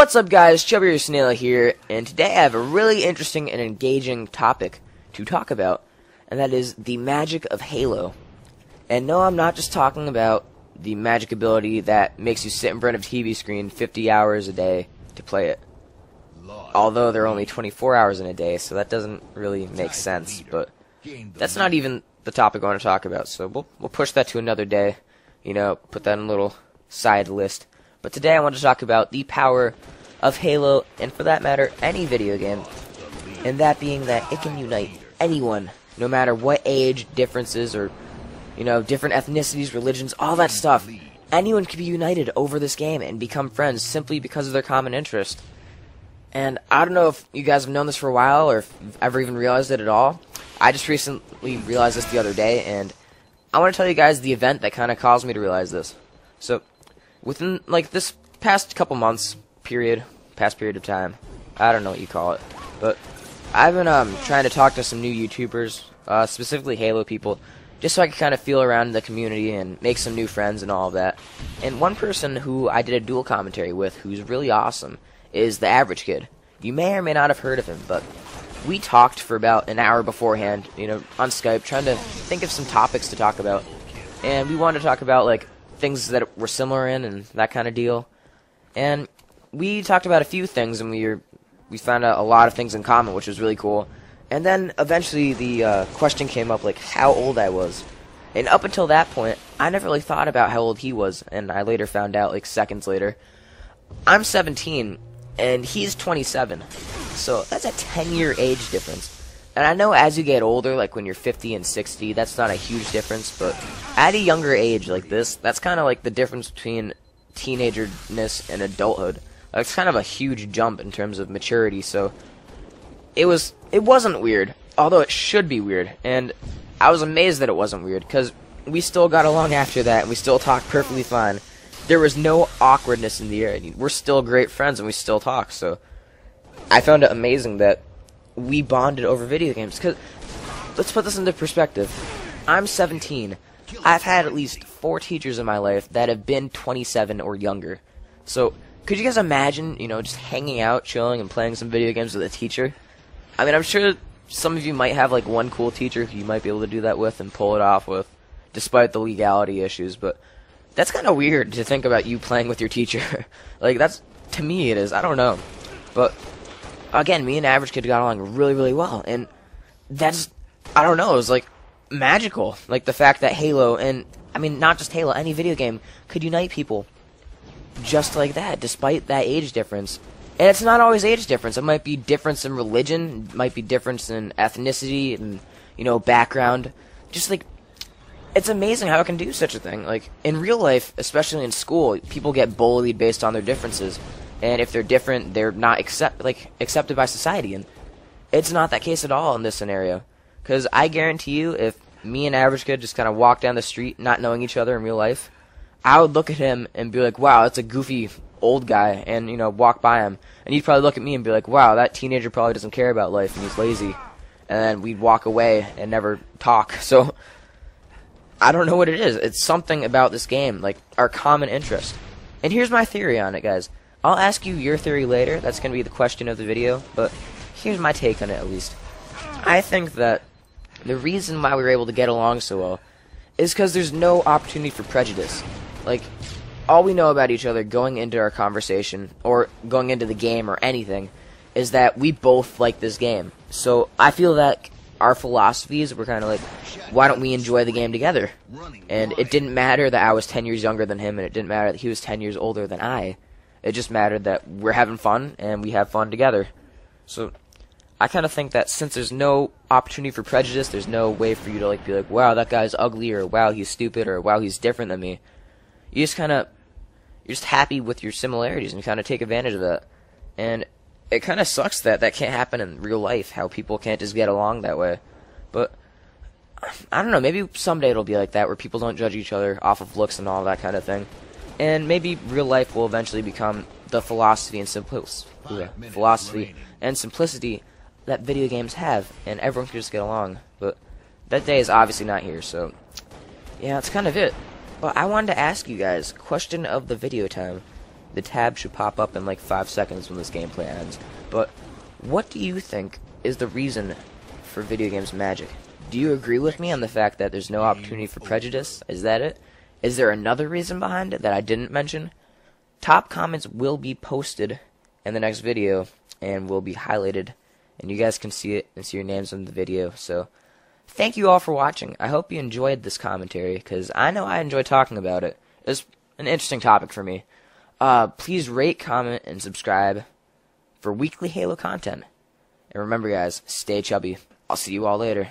What's up, guys? Chubbier Snail here, and today I have a really interesting and engaging topic to talk about, and that is the magic of Halo. And no, I'm not just talking about the magic ability that makes you sit in front of a TV screen 50 hours a day to play it. Although there are only 24 hours in a day, so that doesn't really make sense, but that's not even the topic I want to talk about, so we'll push that to another day, you know, put that in a little side list. But today I want to talk about the power of Halo, and for that matter, any video game, and that being that it can unite anyone, no matter what age, differences, or, you know, different ethnicities, religions, all that stuff. Anyone can be united over this game and become friends simply because of their common interest. And I don't know if you guys have known this for a while, or if you've ever even realized it at all. I just recently realized this the other day, and I want to tell you guys the event that kind of caused me to realize this. So, within, like, this past couple months, past period of time, I don't know what you call it, but I've been trying to talk to some new YouTubers, specifically Halo people, just so I can kind of feel around the community and make some new friends and all of that. And one person who I did a dual commentary with, who's really awesome, is the Average Kid. You may or may not have heard of him, but we talked for about an hour beforehand, you know, on Skype, trying to think of some topics to talk about. And we wanted to talk about, like, things that were similar in and that kind of deal. And we talked about a few things, and we found out a lot of things in common, which was really cool. And then eventually the question came up, like, how old I was. And up until that point, I never really thought about how old he was, and I later found out, like, seconds later. I'm 17, and he's 27. So that's a 10-year age difference. And I know as you get older, like when you're 50 and 60, that's not a huge difference, but at a younger age like this, that's kind of like the difference between teenagerness and adulthood. It's kind of a huge jump in terms of maturity, so it wasn't weird, although it should be weird, and I was amazed that it wasn't weird, because we still got along after that, and we still talked perfectly fine. There was no awkwardness in the air. We're still great friends, and we still talk, so I found it amazing that we bonded over video games, because let's put this into perspective. I'm 17. I've had at least 4 teachers in my life that have been 27 or younger. So, could you guys imagine, you know, just hanging out, chilling, and playing some video games with a teacher? I mean, I'm sure some of you might have, like, one cool teacher who you might be able to do that with and pull it off with, despite the legality issues, but that's kind of weird to think about you playing with your teacher. Like, that's, to me it is, I don't know. But again, me and Average Kid got along really, really well, and that's, I don't know, it was, like, magical. Like, the fact that Halo, and, I mean, not just Halo, any video game, could unite people just like that, despite that age difference. And it's not always age difference. It might be difference in religion, it might be difference in ethnicity, and, you know, background. Just, like, it's amazing how it can do such a thing. Like, in real life, especially in school, people get bullied based on their differences. And if they're different, they're not accepted by society. And it's not that case at all in this scenario. Because I guarantee you, if me and Average Kid just kind of walk down the street not knowing each other in real life, I would look at him and be like, wow, that's a goofy old guy, and, you know, walk by him. And he'd probably look at me and be like, wow, that teenager probably doesn't care about life and he's lazy. And then we'd walk away and never talk. So, I don't know what it is. It's something about this game, like our common interest. And here's my theory on it, guys. I'll ask you your theory later. That's going to be the question of the video. But here's my take on it, at least. I think that the reason why we were able to get along so well is because there's no opportunity for prejudice. Like, all we know about each other going into our conversation, or going into the game, or anything, is that we both like this game. So I feel that our philosophies were kind of like, why don't we enjoy the game together? And it didn't matter that I was 10 years younger than him, and it didn't matter that he was 10 years older than I. It just mattered that we're having fun, and we have fun together. So I kind of think that since there's no opportunity for prejudice, there's no way for you to, like, be like, wow, that guy's ugly, or wow, he's stupid, or wow, he's different than me. You just kind of, you're just happy with your similarities, and you kind of take advantage of that. And it kind of sucks that that can't happen in real life, how people can't just get along that way. But I don't know, maybe someday it'll be like that, where people don't judge each other off of looks and all that kind of thing. And maybe real life will eventually become the philosophy and simplicity that video games have, and everyone can just get along. But that day is obviously not here, so yeah, that's kind of it. But I wanted to ask you guys, question of the video time. the tab should pop up in like 5 seconds when this gameplay ends. But what do you think is the reason for video games magic? Do you agree with me on the fact that there's no opportunity for prejudice? Is that it? Is there another reason behind it that I didn't mention? Top comments will be posted in the next video and will be highlighted, and you guys can see it and see your names in the video. So thank you all for watching. I hope you enjoyed this commentary, because I know I enjoy talking about it. It's an interesting topic for me. Please rate, comment, and subscribe for weekly Halo content. And remember, guys, stay chubby. I'll see you all later.